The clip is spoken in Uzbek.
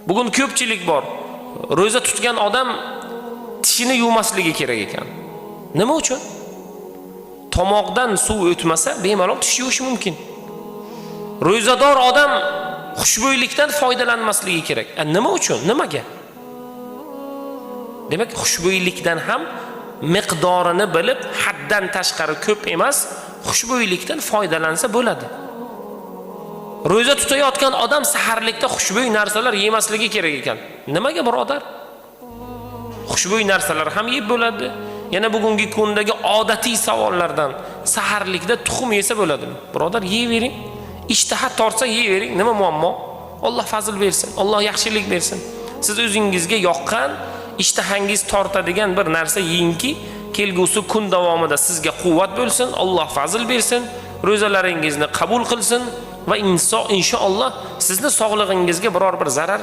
Bugun ko'pchilik bor. Ro'za tutgan odam tishini yuvmasligi kerak ekan. Nima uchun? Tomoqdan suv o'tmasa, bemalol tish yuvish mumkin. Ro'zador odam xushbo'ylikdan foydalanmasligi kerak. Nima uchun? Nimaga? Demak, xushbo'ylikdan ham miqdorini bilib, haddan tashqari ko'p emas, xushbo'ylikdan foydalansa bo'ladi. Ro'za tutayotgan odam saharlikda xushbo'y narsalar yemasligi kerak ekan. Nimaga birodar? Xushbo'y narsalar ham yeb bo'ladi. Yana bugungi kundagi odatiy savollardan saharlikda tuxum yesa bo'ladimi? Birodar, yeyvering. Ishtaha tortsa yeyvering. Nima muammo? Alloh fazl bersin. Alloh yaxshilik bersin. Siz o'zingizga yoqqan, ishtahangiz tortadigan bir narsa yeyingki, kelgusi kun davomida sizga quvvat bo'lsin, Alloh fazl bersin, ro'zalaringizni qabul qilsin va inshaalloh sizni sog'lig'ingizga biror bir zarar